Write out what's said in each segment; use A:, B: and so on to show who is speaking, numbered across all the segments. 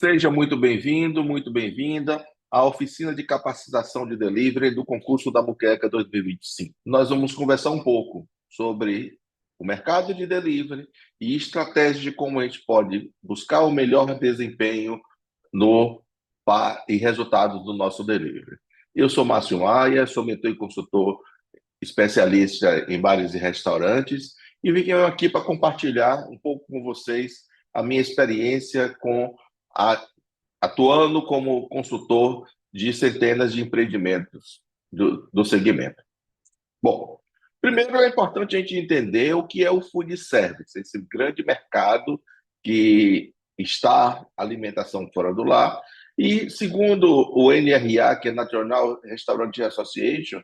A: Seja muito bem-vindo, muito bem-vinda à oficina de capacitação de delivery do concurso da Muqueca 2025. Nós vamos conversar um pouco sobre o mercado de delivery e estratégias de como a gente pode buscar o melhor desempenho no e resultados do nosso delivery. Eu sou Márcio Maia, sou mentor e consultor especialista em bares e restaurantes e vim aqui para compartilhar um pouco com vocês a minha experiência com a atuando como consultor de centenas de empreendimentos do segmento. Bom, primeiro é importante a gente entender o que é o food service, esse grande mercado que está alimentação fora do lar. E segundo o NRA, que é National Restaurant Association,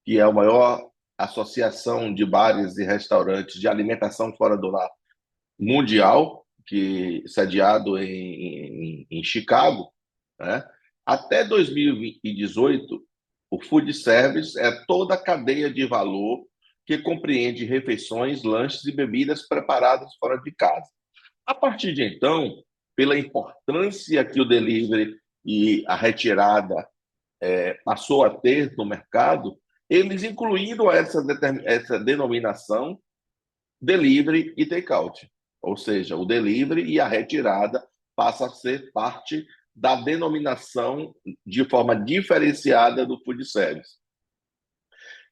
A: que é a maior associação de bares e restaurantes de alimentação fora do lar mundial, que sediado em Chicago, né? Até 2018, o food service é toda a cadeia de valor que compreende refeições, lanches e bebidas preparadas fora de casa. A partir de então, pela importância que o delivery e a retirada passou a ter no mercado, eles incluíram essa denominação delivery e takeout. Ou seja, o delivery e a retirada passa a ser parte da denominação de forma diferenciada do food service.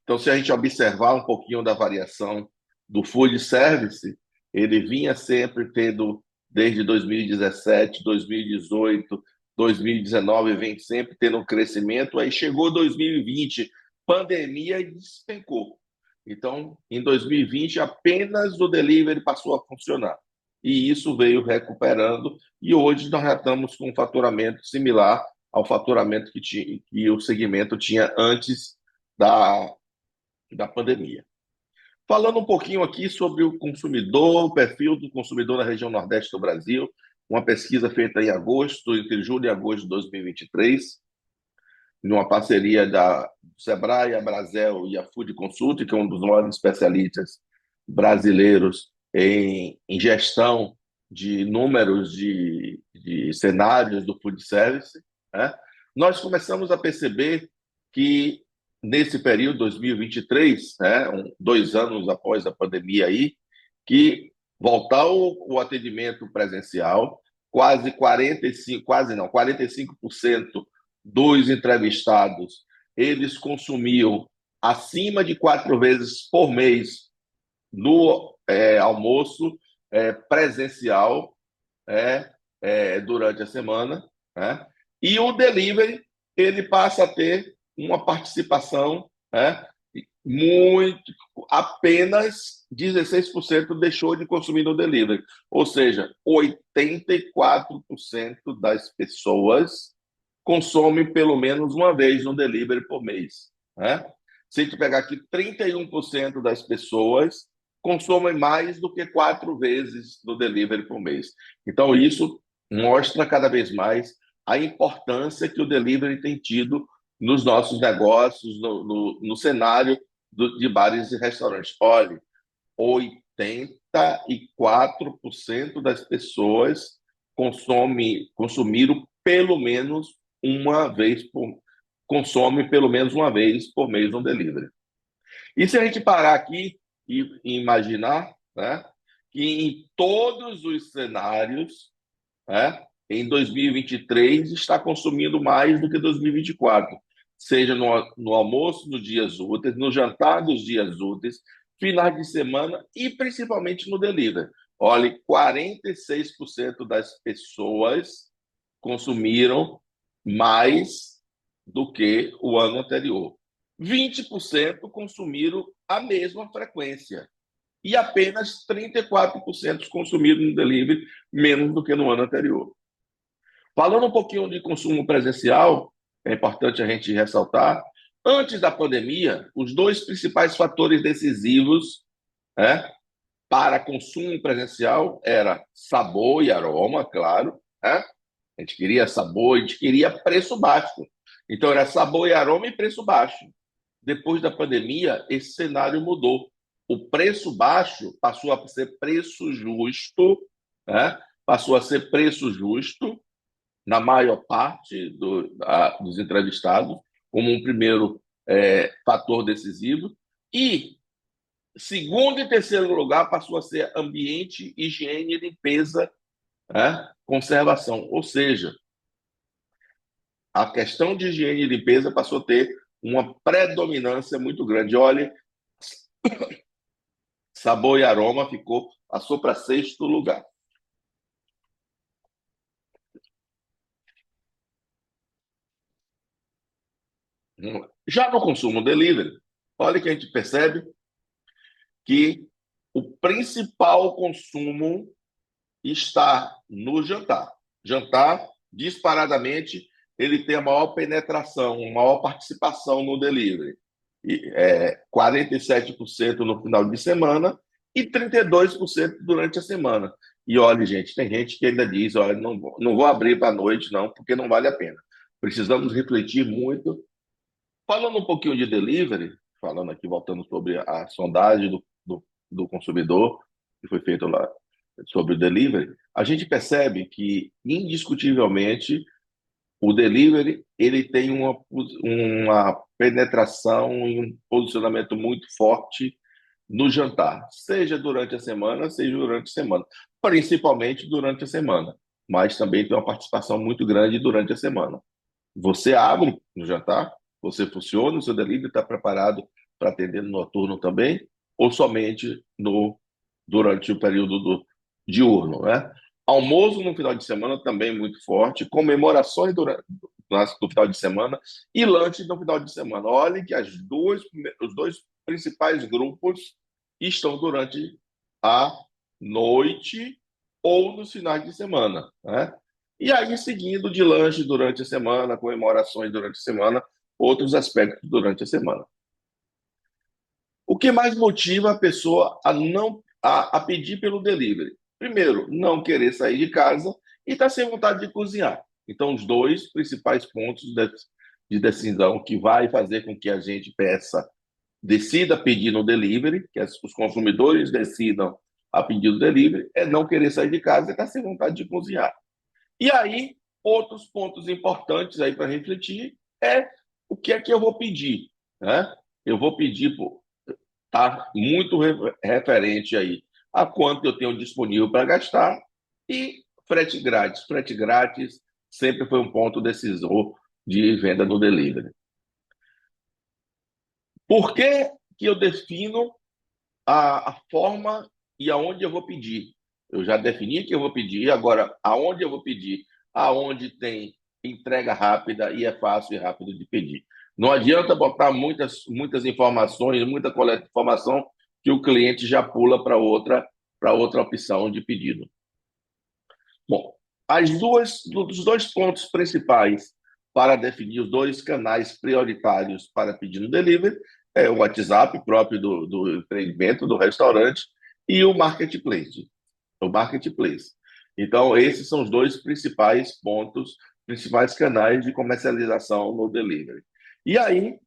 A: Então, se a gente observar um pouquinho da variação do food service, ele vinha sempre tendo, desde 2017, 2018, 2019, vem sempre tendo um crescimento. Aí chegou 2020, pandemia, e despencou. Então, em 2020, apenas o delivery passou a funcionar. E isso veio recuperando, e hoje nós já estamos com um faturamento similar ao faturamento que o segmento tinha antes da pandemia. Falando um pouquinho aqui sobre o consumidor, o perfil do consumidor na região Nordeste do Brasil, uma pesquisa feita em agosto, entre julho e agosto de 2023, numa parceria da Sebrae, a Brasel e a Food Consult, que é um dos maiores especialistas brasileiros em gestão de números de cenários do food service, né? Nós começamos a perceber que nesse período 2023, né, 2 anos após a pandemia aí, que voltar o atendimento presencial, quase 45, quase não, 45% dos entrevistados, eles consumiam acima de 4 vezes por mês no almoço presencial durante a semana, né? E o delivery ele passa a ter uma participação, né, muito, apenas 16% deixou de consumir no delivery, ou seja, 84% das pessoas consomem pelo menos uma vez no delivery por mês, né? Se a gente pegar aqui, 31% das pessoas consomem mais do que 4 vezes no delivery por mês. Então, isso mostra cada vez mais a importância que o delivery tem tido nos nossos negócios, no cenário de bares e restaurantes. Olha, 84% das pessoas consumiram pelo menos uma vez consome pelo menos uma vez por mês no delivery. E se a gente parar aqui e imaginar, né, que em todos os cenários, né, em 2023 está consumindo mais do que 2024, seja no almoço nos dias úteis, no jantar dos dias úteis, finais de semana e principalmente no delivery. Olha, 46% das pessoas consumiram mais do que o ano anterior. 20% consumiram a mesma frequência e apenas 34% consumiram no delivery menos do que no ano anterior. Falando um pouquinho de consumo presencial, é importante a gente ressaltar, antes da pandemia, os dois principais fatores decisivos, né, para consumo presencial era sabor e aroma, claro, né? A gente queria sabor, a gente queria preço baixo. Então era sabor e aroma e preço baixo. Depois da pandemia, esse cenário mudou. O preço baixo passou a ser preço justo, né? Passou a ser preço justo na maior parte dos entrevistados, como um primeiro fator decisivo. E segundo e terceiro lugar passou a ser ambiente, higiene e limpeza, né? Conservação. Ou seja, a questão de higiene e limpeza passou a ter uma predominância muito grande. Olha, sabor e aroma passou para sexto lugar. Já no consumo delivery, olha que a gente percebe que o principal consumo está no jantar. Jantar, disparadamente, ele tem a maior penetração, a maior participação no delivery. 47% no final de semana e 32% durante a semana. E olha, gente, tem gente que ainda diz, olha, não vou abrir para a noite, não, porque não vale a pena. Precisamos refletir muito. Falando um pouquinho de delivery, falando aqui, voltando sobre a sondagem do consumidor, que foi feita lá sobre o delivery, a gente percebe que, indiscutivelmente, o delivery ele tem uma penetração e um posicionamento muito forte no jantar, seja durante a semana, seja durante a semana, principalmente durante a semana, mas também tem uma participação muito grande durante a semana. Você abre no jantar, você funciona, o seu delivery está preparado para atender no noturno também, ou somente durante o período diurno, né? Almoço no final de semana também muito forte, comemorações no final de semana e lanche no final de semana. Olha que os dois principais grupos estão durante a noite ou nos finais de semana, né? E aí, seguindo de lanche durante a semana, comemorações durante a semana, outros aspectos durante a semana. O que mais motiva a pessoa a pedir pelo delivery? Primeiro, não querer sair de casa e estar sem vontade de cozinhar. Então, os dois principais pontos de decisão que vai fazer com que a gente decida pedir no delivery, que os consumidores decidam a pedir no delivery, é não querer sair de casa e estar sem vontade de cozinhar. E aí, outros pontos importantes aí para refletir é o que é que eu vou pedir, né? Eu vou pedir, tá muito referente aí a quanto eu tenho disponível para gastar e frete grátis. Frete grátis sempre foi um ponto decisor de venda no delivery. Por que que eu defino a forma e aonde eu vou pedir? Eu já defini que eu vou pedir, agora aonde eu vou pedir? Aonde tem entrega rápida e é fácil e rápido de pedir. Não adianta botar muitas informações, muita coleta de informação que o cliente já pula para outra opção de pedido. Bom, os dois pontos principais para definir os dois canais prioritários para pedir no delivery é o WhatsApp próprio do empreendimento, do restaurante, e o marketplace. O marketplace. Então, esses são os dois principais pontos, principais canais de comercialização no delivery. E aí,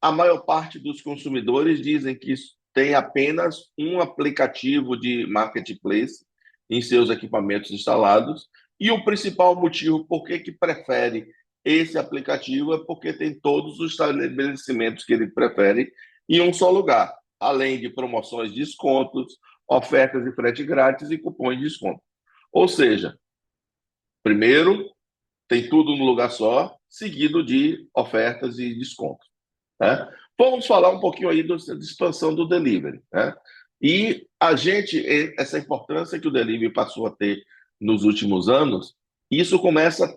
A: a maior parte dos consumidores dizem que tem apenas um aplicativo de marketplace em seus equipamentos instalados, e o principal motivo por que prefere esse aplicativo é porque tem todos os estabelecimentos que ele prefere em um só lugar, além de promoções de descontos, ofertas de frete grátis e cupons de desconto. Ou seja, primeiro, tem tudo no lugar só, seguido de ofertas e descontos, né? Vamos falar um pouquinho aí da expansão do delivery, né? E essa importância que o delivery passou a ter nos últimos anos, isso começa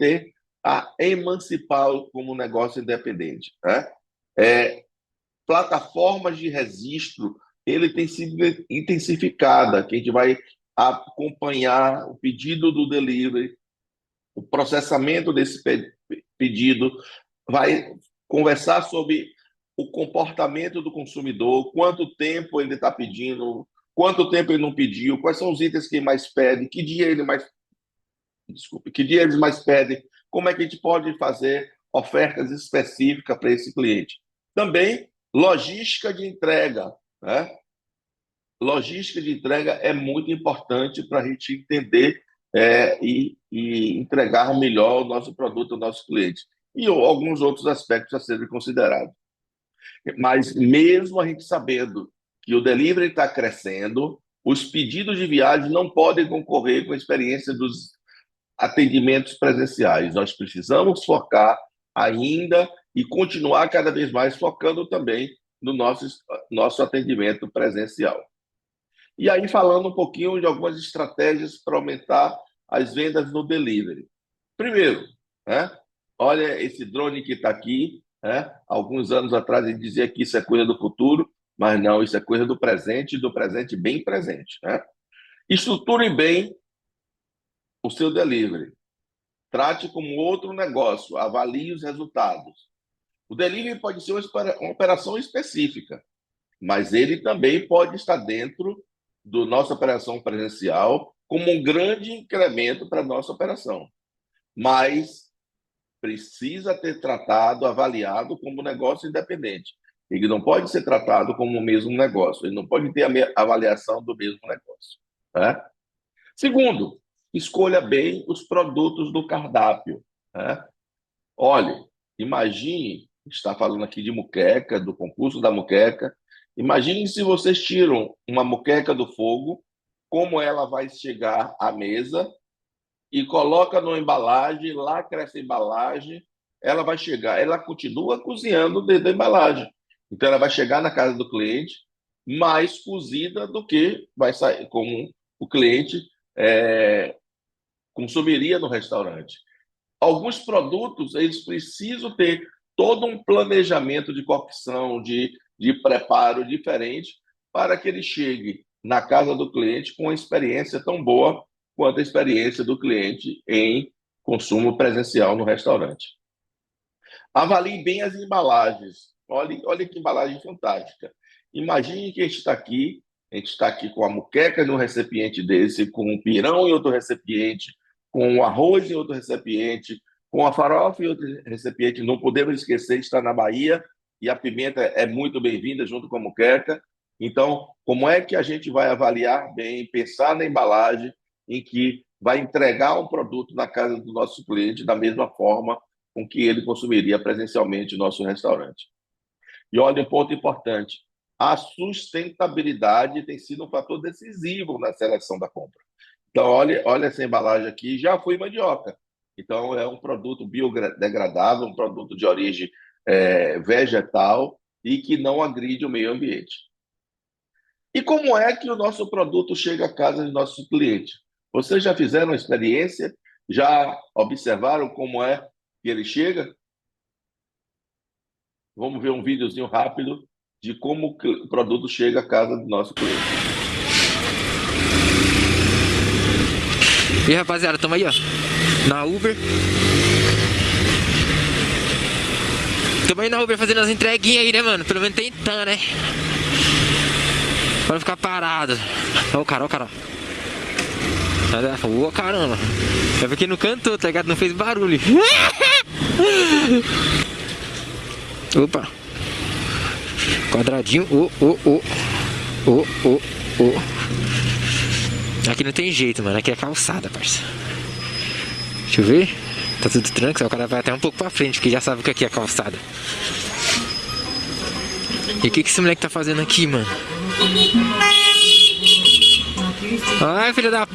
A: a emancipar como negócio independente, né? Plataformas de registro, ele tem sido intensificada, que a gente vai acompanhar o pedido do delivery, o processamento desse pedido, vai conversar sobre o comportamento do consumidor, quanto tempo ele está pedindo, quanto tempo ele não pediu, quais são os itens que ele mais pede, que dia ele mais, desculpe, que dia eles mais pedem, como é que a gente pode fazer ofertas específicas para esse cliente. Também logística de entrega, né? Logística de entrega é muito importante para a gente entender e entregar melhor o nosso produto ao nosso cliente. E alguns outros aspectos a serem considerados. Mas mesmo a gente sabendo que o delivery está crescendo, os pedidos de viagem não podem concorrer com a experiência dos atendimentos presenciais. Nós precisamos focar ainda e continuar cada vez mais focando também no nosso atendimento presencial. E aí, falando um pouquinho de algumas estratégias para aumentar as vendas no delivery. Primeiro, né, olha esse drone que está aqui. Né, alguns anos atrás ele dizia que isso é coisa do futuro, mas não, isso é coisa do presente, e do presente bem presente. Né? Estruture bem o seu delivery. Trate como outro negócio, avalie os resultados. O delivery pode ser uma operação específica, mas ele também pode estar dentro da nossa operação presencial como um grande incremento para a nossa operação. Mas precisa ter tratado, avaliado como negócio independente. Ele não pode ser tratado como o mesmo negócio, ele não pode ter a avaliação do mesmo negócio. Né? Segundo, escolha bem os produtos do cardápio. Né? Olhe, imagine, está falando aqui de muqueca, do concurso da muqueca. Imagine se vocês tiram uma muqueca do fogo, como ela vai chegar à mesa e coloca numa embalagem, lacra essa embalagem, ela vai chegar, ela continua cozinhando dentro da embalagem. Então ela vai chegar na casa do cliente mais cozida do que vai sair, como o cliente consumiria no restaurante. Alguns produtos, eles precisam ter todo um planejamento de cocção, de preparo diferente, para que ele chegue na casa do cliente com uma experiência tão boa quanto a experiência do cliente em consumo presencial no restaurante. Avalie bem as embalagens. Olha que embalagem fantástica. Imagine que a gente está aqui com a muqueca em um recipiente desse, com um pirão em outro recipiente, com o arroz em outro recipiente, com a farofa em outro recipiente. Não podemos esquecer, está na Bahia e a pimenta é muito bem-vinda junto com a muqueca. Então, como é que a gente vai avaliar bem, pensar na embalagem em que vai entregar um produto na casa do nosso cliente da mesma forma com que ele consumiria presencialmente no nosso restaurante? E olha, um ponto importante: a sustentabilidade tem sido um fator decisivo na seleção da compra. Então, olha essa embalagem aqui, já foi mandioca. Então, é um produto biodegradável, um produto de origem vegetal e que não agride o meio ambiente. E como é que o nosso produto chega à casa do nosso cliente? Vocês já fizeram uma experiência? Já observaram como é que ele chega? Vamos ver um videozinho rápido de como o produto chega à casa do nosso cliente.
B: E aí, rapaziada, tamo aí, ó, na Uber. Tamo aí na Uber fazendo as entreguinhas aí, né, mano? Pelo menos tentando, né? Pra não ficar parado. Ó o cara, ó o cara. Ô, caramba. É porque não cantou, tá ligado? Não fez barulho. Opa. Quadradinho. Aqui não tem jeito, mano. Aqui é calçada, parça. Deixa eu ver. Tá tudo tranquilo. O cara vai até um pouco pra frente, porque já sabe que aqui é calçada. E o que esse moleque tá fazendo aqui, mano? Ai, filha da...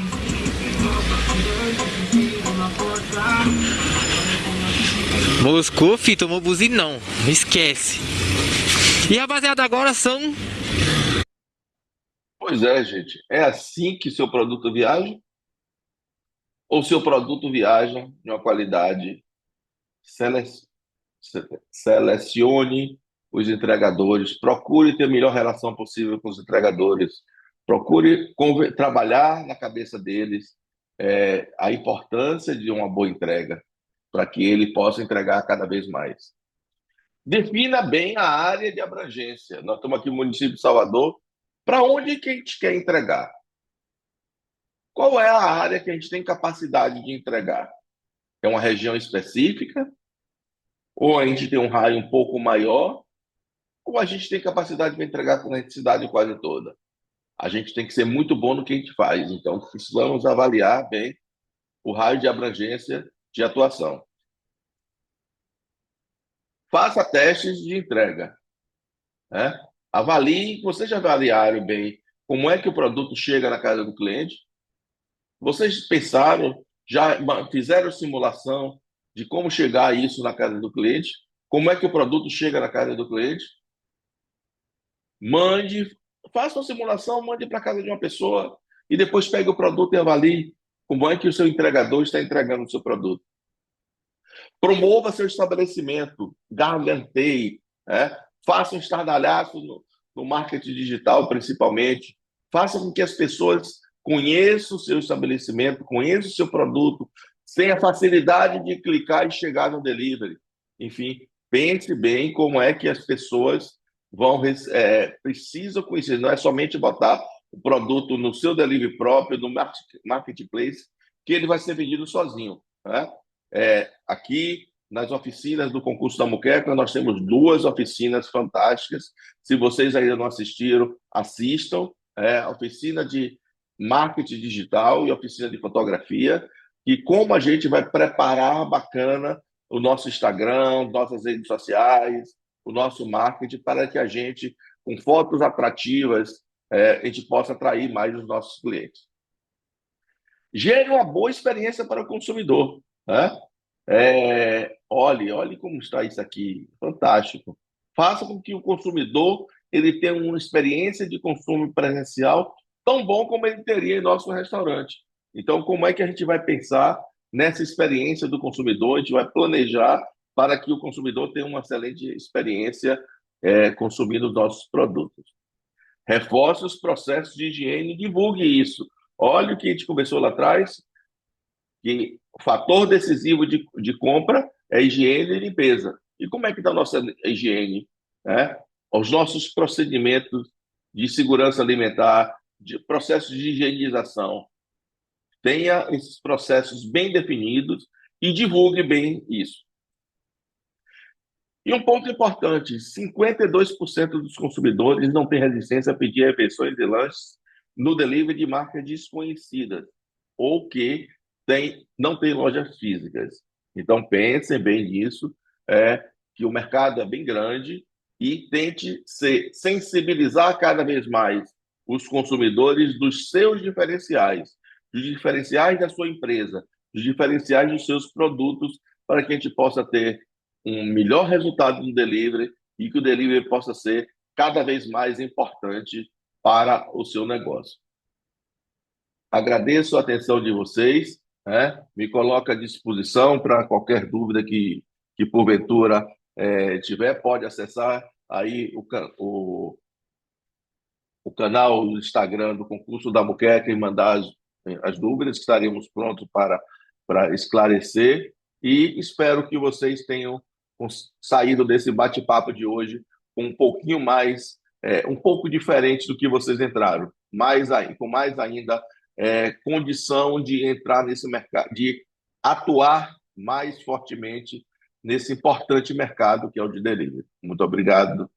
B: Moscou, fi, tomou buzinão. Não esquece. E rapaziada, agora são...
A: Pois é, gente. É assim que seu produto viaja? Ou seu produto viaja em uma qualidade? Sele- Selecione os entregadores, procure ter a melhor relação possível com os entregadores, procure trabalhar na cabeça deles a importância de uma boa entrega, para que ele possa entregar cada vez mais. Defina bem a área de abrangência. Nós estamos aqui no município de Salvador. Para onde que a gente quer entregar? Qual é a área que a gente tem capacidade de entregar? É uma região específica? Ou a gente tem um raio um pouco maior? Ou a gente tem capacidade de entregar com a cidade quase toda? A gente tem que ser muito bom no que a gente faz. Então, precisamos avaliar bem o raio de abrangência de atuação. Faça testes de entrega, né? Avalie, vocês já avaliaram bem como é que o produto chega na casa do cliente? Vocês pensaram, já fizeram simulação de como chegar isso na casa do cliente? Como é que o produto chega na casa do cliente? Mande, faça uma simulação, mande para casa de uma pessoa e depois pegue o produto e avalie como é que o seu entregador está entregando o seu produto. Promova seu estabelecimento, garganteie, né? Faça um estardalhaço no marketing digital, principalmente. Faça com que as pessoas conheçam o seu estabelecimento, conheçam o seu produto, tenha facilidade de clicar e chegar no delivery. Enfim, pense bem como é que as pessoas precisam conhecer. Não é somente botar o produto no seu delivery próprio, no marketplace, que ele vai ser vendido sozinho, né? Aqui nas oficinas do concurso da Muqueca, nós temos duas oficinas fantásticas. Se vocês ainda não assistiram, assistam. A oficina de marketing digital e a oficina de fotografia. E como a gente vai preparar bacana o nosso Instagram, nossas redes sociais, o nosso marketing, para que a gente, com fotos atrativas, a gente possa atrair mais os nossos clientes. Gere uma boa experiência para o consumidor, né? Olhe como está isso aqui, fantástico. Faça com que o consumidor ele tenha uma experiência de consumo presencial tão bom como ele teria em nosso restaurante. Então, como é que a gente vai pensar nessa experiência do consumidor? A gente vai planejar para que o consumidor tenha uma excelente experiência consumindo nossos produtos. Reforce os processos de higiene e divulgue isso. Olha o que a gente conversou lá atrás, que o fator decisivo de compra é higiene e limpeza. E como é que está a nossa higiene? Né? Os nossos procedimentos de segurança alimentar, de processos de higienização. Tenha esses processos bem definidos e divulgue bem isso. E um ponto importante, 52% dos consumidores não têm resistência a pedir refeições e lanches no delivery de marcas desconhecidas ou que não tem lojas físicas. Então, pensem bem nisso, que o mercado é bem grande e tente sensibilizar cada vez mais os consumidores dos seus diferenciais, dos diferenciais da sua empresa, dos diferenciais dos seus produtos, para que a gente possa ter um melhor resultado no delivery e que o delivery possa ser cada vez mais importante para o seu negócio. Agradeço a atenção de vocês, me coloco à disposição para qualquer dúvida que porventura tiver, pode acessar aí o canal do Instagram do Concurso da Muqueca e mandar as dúvidas, que estaremos prontos para esclarecer, e espero que vocês tenham saído desse bate-papo de hoje com um pouquinho mais, um pouco diferente do que vocês entraram, com mais ainda condição de entrar nesse mercado, de atuar mais fortemente nesse importante mercado que é o de delivery. Muito obrigado.